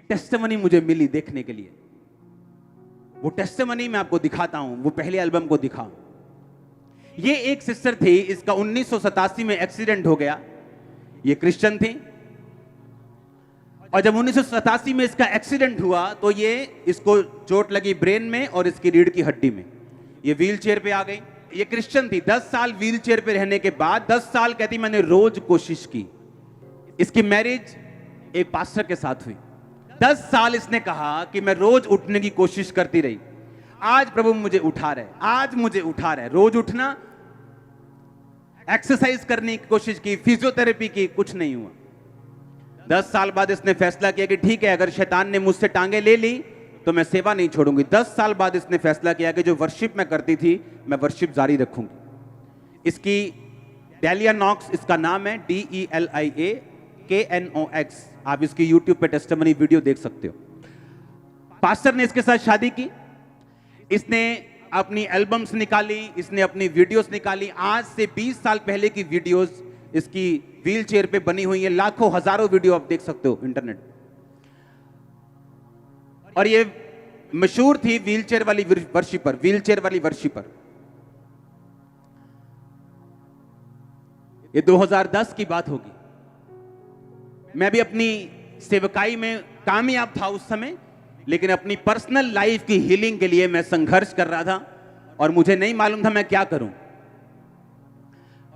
Testimony मुझे मिली देखने के लिए। वो टेस्टिमनी मैं आपको दिखाता हूं, वो पहले एल्बम को दिखाऊं। ये एक सिस्टर थी, इसका 1987 में एक्सीडेंट हो गया। ये क्रिश्चियन थी और जब 1987 में इसका एक्सीडेंट हुआ तो ये इसको चोट लगी ब्रेन में और इसकी रीढ़ की हड्डी में। ये व्हील चेयर पे आ गई। ये क्रिश्चियन थी। 10 साल व्हील चेयर पे रहने के बाद 10 साल कहती मैंने रोज कोशिश की। इसकी मैरिज एक पास्टर के साथ हुई। 10 साल इसने कहा कि मैं रोज उठने की कोशिश करती रही। आज प्रभु मुझे उठा रहे, आज मुझे उठा रहे। रोज उठना, एक्सरसाइज करने की कोशिश की, फिजियोथेरेपी की, कुछ नहीं हुआ। 10 साल बाद इसने फैसला किया कि ठीक है, अगर शैतान ने मुझसे टांगे ले ली तो मैं सेवा नहीं छोड़ूंगी। 10 साल बाद इसने फैसला किया कि जो वर्शिप मैं करती थी मैं वर्शिप जारी रखूंगी। इसकी डेलिया नॉक्स इसका नाम है, DELIAKNOX। आप इसकी यूट्यूब पे टेस्टिमनी वीडियो देख सकते हो। पास्टर ने इसके साथ शादी की। इसने अपनी एल्बम्स निकाली, इसने अपनी वीडियोस निकाली। आज से 20 साल पहले की वीडियोस इसकी व्हील चेयर पे बनी हुई है। लाखों हजारों वीडियो आप देख सकते हो इंटरनेट। और ये मशहूर थी व्हील चेयर वाली वर्शिपर, व्हील चेयर वाली वर्शिपर। ये 2010 की बात होगी। मैं भी अपनी सेवकाई में कामयाब था उस समय, लेकिन अपनी पर्सनल लाइफ की हीलिंग के लिए मैं संघर्ष कर रहा था और मुझे नहीं मालूम था मैं क्या करूं।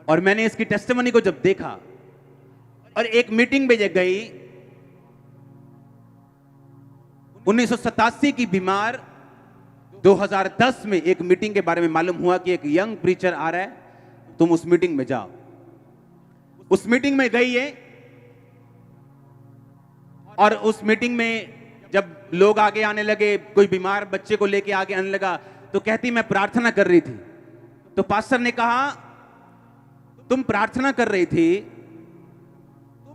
और मैंने इसकी टेस्टिमनी को जब देखा और एक मीटिंग में गई, 1987 की बीमार, 2010 में एक मीटिंग के बारे में मालूम हुआ कि एक यंग प्रीचर आ रहा है, तुम उस मीटिंग में जाओ। उस मीटिंग में गई है और उस मीटिंग में जब लोग आगे आने लगे, कोई बीमार बच्चे को लेके आगे आने लगा, तो कहती मैं प्रार्थना कर रही थी। तो पास्टर ने कहा तुम प्रार्थना कर रही थी,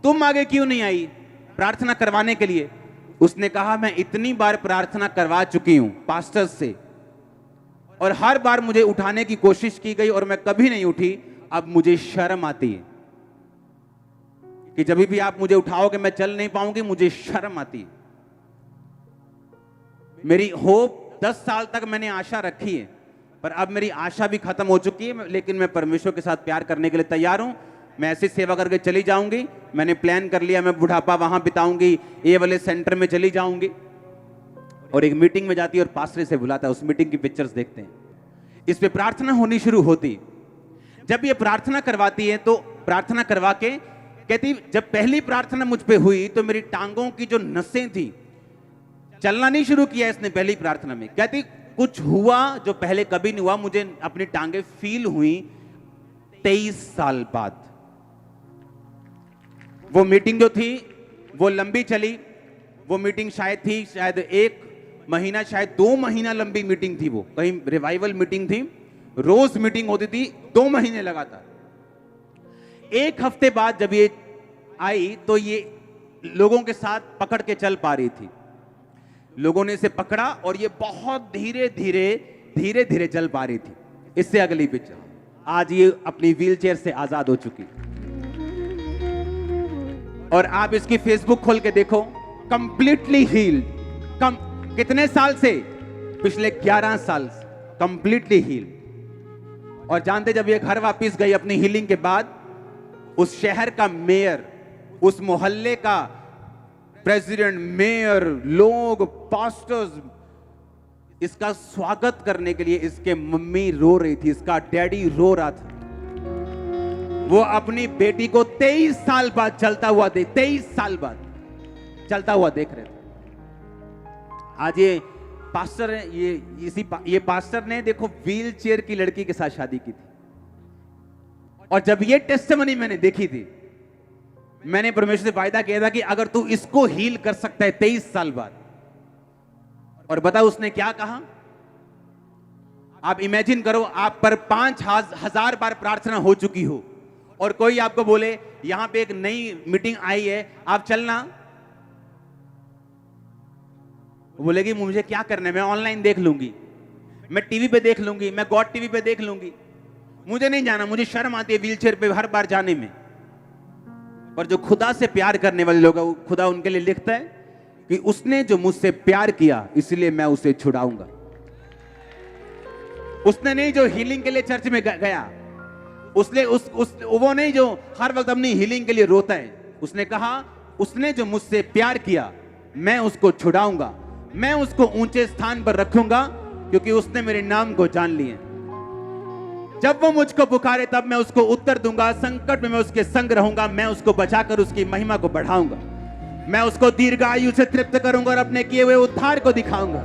तुम आगे क्यों नहीं आई प्रार्थना करवाने के लिए? उसने कहा मैं इतनी बार प्रार्थना करवा चुकी हूं पास्टर से और हर बार मुझे उठाने की कोशिश की गई और मैं कभी नहीं उठी। अब मुझे शर्म आती है कि जब भी आप मुझे उठाओगे मैं चल नहीं पाऊंगी, मुझे शर्म आती है। मेरी होप 10 साल तक मैंने आशा रखी है, पर अब मेरी आशा भी खत्म हो चुकी है। लेकिन मैं परमेश्वर के साथ प्यार करने के लिए तैयार हूं। मैं ऐसी सेवा करके चली जाऊंगी। मैंने प्लान कर लिया, मैं बुढ़ापा वहां बिताऊंगी, ये वाले सेंटर में चली जाऊंगी। और एक मीटिंग में जाती है और पास्टर से बुलाता है, उस मीटिंग की पिक्चर्स देखते हैं। इस पे प्रार्थना होनी शुरू होती। जब ये प्रार्थना करवाती है तो प्रार्थना करवा के कहती जब पहली प्रार्थना मुझ पे हुई तो मेरी टांगों की जो नसें थी, चलना नहीं शुरू किया इसने पहली प्रार्थना में। कहती कुछ हुआ जो पहले कभी नहीं हुआ, मुझे अपनी टांगे फील हुई 23 साल बाद। वो मीटिंग जो थी वो लंबी चली। वो मीटिंग शायद 1 महीना, शायद 2 महीना लंबी मीटिंग थी। वो कहीं रिवाइवल मीटिंग थी, रोज मीटिंग होती थी, 2 महीने लगातार। 1 हफ्ते बाद जब ये आई तो ये लोगों के साथ पकड़ के चल पा रही थी। लोगों ने इसे पकड़ा और ये बहुत धीरे धीरे चल पा रही थी। इससे अगली पिक्चर, आज ये अपनी व्हील चेयर से आजाद हो चुकी। और आप इसकी फेसबुक खोल के देखो, कंप्लीटली हील्ड। कितने साल से? पिछले 11 साल से कंप्लीटली हील्ड। और जानते जब ये घर वापस गई अपनी हीलिंग के बाद, उस शहर का मेयर, उस मोहल्ले का प्रेसिडेंट, मेयर, लोग, पास्टर्स इसका स्वागत करने के लिए, इसके मम्मी रो रही थी, इसका डैडी रो रहा था। वो अपनी बेटी को 23 साल बाद चलता हुआ 23 साल बाद चलता हुआ देख रहे थे। आज ये पास्टर है, ये पास्टर ने देखो व्हील चेयर की लड़की के साथ शादी की थी। और जब ये टेस्टिमनी मैंने देखी थी, मैंने परमेश्वर से वायदा किया था कि अगर तू इसको हील कर सकता है 23 साल बाद। और बता उसने क्या कहा? आप इमेजिन करो, आप पर 5000 बार प्रार्थना हो चुकी हो और कोई आपको बोले यहां पे एक नई मीटिंग आई है, आप चलना। वो बोलेगी मुझे क्या करना है, मैं ऑनलाइन देख लूंगी, मैं टीवी पे देख लूंगी, मैं गॉड टीवी पे देख लूंगी, मुझे नहीं जाना, मुझे शर्म आती है व्हीलचेयर पे हर बार जाने में। पर जो खुदा से प्यार करने वाले लोग हैं, खुदा उनके लिए लिखता है कि उसने जो मुझसे प्यार किया इसलिए मैं उसे छुड़ाऊंगा। उसने नहीं जो हीलिंग के लिए चर्च में गया, उसने वो नहीं जो हर वक्त अपनी हीलिंग के लिए रोता है। उसने कहा उसने जो मुझसे प्यार किया मैं उसको छुड़ाऊंगा, मैं उसको ऊंचे स्थान पर रखूंगा, क्योंकि उसने मेरे नाम को जान लिए। जब वो मुझको पुकारे तब मैं उसको उत्तर दूंगा, संकट में मैं उसके संग रहूंगा, मैं उसको बचाकर उसकी महिमा को बढ़ाऊंगा, मैं उसको दीर्घायु से तृप्त करूंगा और अपने किए हुए उद्धार को दिखाऊंगा।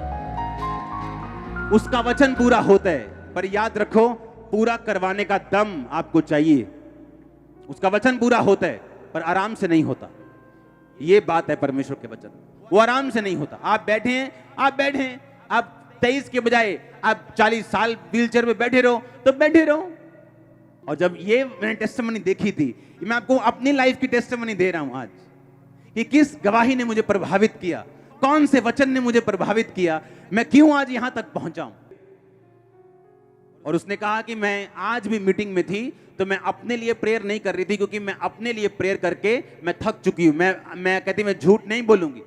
उसका वचन पूरा होता है, पर याद रखो पूरा करवाने का दम आपको चाहिए। उसका वचन पूरा होता है पर आराम से नहीं होता। ये बात है परमेश्वर के वचन, वो आराम से नहीं होता। आप बैठे हैं, आप 23 के बजाय आप 40 साल व्हीलचेयर में बैठे रहो तो बैठे रहो। और जब ये मैंने टेस्टिमनी देखी थी, मैं आपको अपनी लाइफ की टेस्टिमनी दे रहा हूं आज, कि किस गवाही ने मुझे प्रभावित किया, कौन से वचन ने मुझे प्रभावित किया, मैं क्यों आज यहां तक पहुंचा हूं। और उसने कहा कि मैं आज भी मीटिंग में थी तो मैं अपने लिए प्रेयर नहीं कर रही थी, क्योंकि मैं अपने लिए प्रेयर करके मैं थक चुकी हूं। मैं कहती मैं झूठ नहीं बोलूंगी,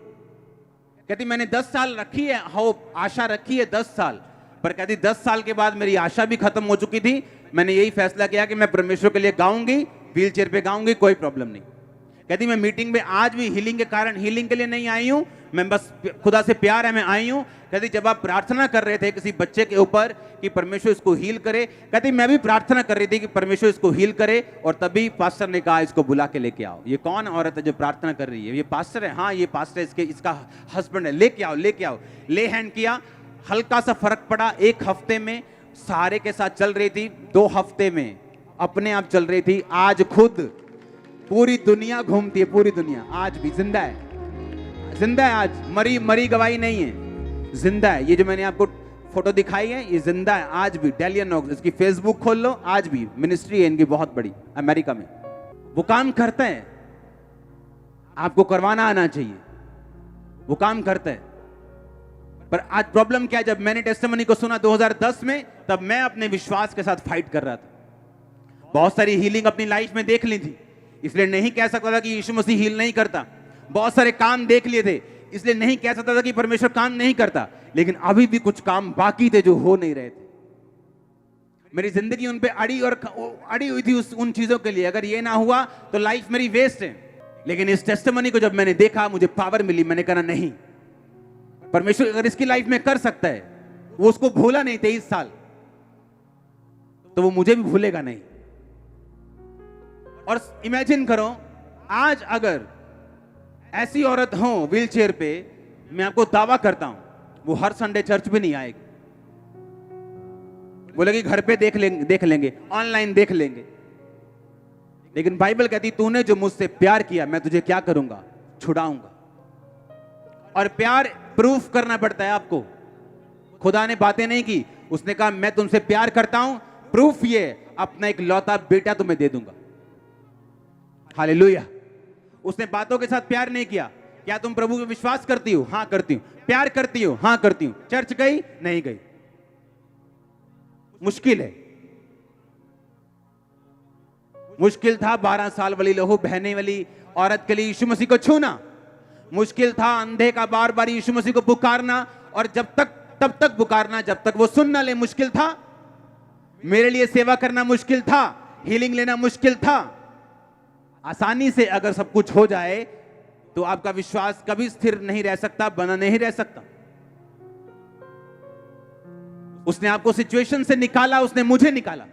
कहती मैंने 10 साल रखी है होप, आशा रखी है 10 साल, पर कहती 10 साल के बाद मेरी आशा भी खत्म हो चुकी थी। मैंने यही फैसला किया कि मैं परमेश्वर के लिए गाऊंगी, व्हीलचेयर पे गाऊंगी, कोई प्रॉब्लम नहीं। कहती मैं मीटिंग में आज भी हीलिंग के कारण, हीलिंग के लिए नहीं आई हूं, मैं बस खुदा से प्यार है मैं आई हूं। कहती जब आप प्रार्थना कर रहे थे किसी बच्चे के ऊपर कि परमेश्वर इसको हील करे, कहती मैं भी प्रार्थना कर रही थी कि परमेश्वर इसको हील करे, और तभी पास्टर ने कहा इसको बुला के लेके आओ। ये कौन औरत है जो प्रार्थना कर रही है? ये पास्टर है। हाँ ये पास्टर है, इसका हस्बैंड है, लेके आओ लेके आओ। ले हैंड किया, हल्का सा फर्क पड़ा। 1 हफ्ते में सारे के साथ चल रही थी, 2 हफ्ते में अपने आप चल रही थी। आज खुद पूरी दुनिया घूमती है, पूरी दुनिया। आज भी जिंदा है, जिंदा है। आज मरी गवाही नहीं है, जिंदा है। ये जो मैंने आपको फोटो दिखाई है ये जिंदा है आज भी। डेलियन नॉक्स, इसकी फेसबुक खोल लो, आज भी मिनिस्ट्री है इनकी बहुत बड़ी अमेरिका में। वो काम करता है, आपको करवाना आना चाहिए, वो काम करता है। पर आज प्रॉब्लम क्या है, जब मैंने टेस्टिमनी को सुना 2010 में, तब मैं अपने विश्वास के साथ फाइट कर रहा था। बहुत सारी हीलिंग अपनी लाइफ में देख ली थी, इसलिए नहीं कह सकता था कि यीशु मसीह हील नहीं करता। बहुत सारे काम देख लिए थे, इसलिए नहीं कह सकता था कि परमेश्वर काम नहीं करता। लेकिन अभी भी कुछ काम बाकी थे जो हो नहीं रहे थे। मेरी जिंदगी उन पे अड़ी हुई थी उन चीजों के लिए। अगर ये ना हुआ तो लाइफ मेरी वेस्ट है। लेकिन इस टेस्टिमनी को जब मैंने देखा, मुझे पावर मिली। मैंने कहा नहीं, परमेश्वर अगर इसकी लाइफ में कर सकता है, वो उसको भूला नहीं 23 साल, तो वो मुझे भी भूलेगा नहीं। और इमेजिन करो आज अगर ऐसी औरत हो व्हीलचेयर पे, मैं आपको दावा करता हूं वो हर संडे चर्च भी नहीं आएगी। बोलेगी घर पे देख लेंगे, ऑनलाइन देख लेंगे। लेकिन बाइबल कहती तूने जो मुझसे प्यार किया मैं तुझे क्या करूंगा? छुड़ाऊंगा। और प्यार प्रूफ करना पड़ता है आपको। खुदा ने बातें नहीं की, उसने कहा मैं तुमसे प्यार करता हूं, प्रूफ ये अपना एक लौता बेटा तुम्हें दे दूंगा। हालेलुया। उसने बातों के साथ प्यार नहीं किया। क्या तुम प्रभु पे विश्वास करती हो? हां करती हूं। प्यार करती हो? हां करती हूं। चर्च गई? नहीं गई। मुश्किल है, मुश्किल था 12 साल वाली लहू बहने वाली औरत के लिए यीशु मसीह को छूना। मुश्किल था अंधे का बार बार यीशु मसीह को पुकारना, और तब तक पुकारना जब तक वो सुन ना ले। मुश्किल था मेरे लिए, सेवा करना मुश्किल था, हीलिंग लेना मुश्किल था। आसानी से अगर सब कुछ हो जाए तो आपका विश्वास कभी स्थिर नहीं रह सकता, बना नहीं रह सकता। उसने आपको सिचुएशन से निकाला, उसने मुझे निकाला।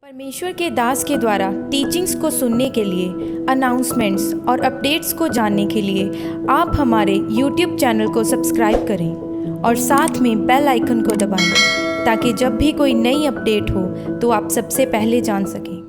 परमेश्वर के दास के द्वारा टीचिंग्स को सुनने के लिए, अनाउंसमेंट्स और अपडेट्स को जानने के लिए आप हमारे YouTube चैनल को सब्सक्राइब करें और साथ में बेल आइकन को दबाएं, ताकि जब भी कोई नई अपडेट हो तो आप सबसे पहले जान सकें।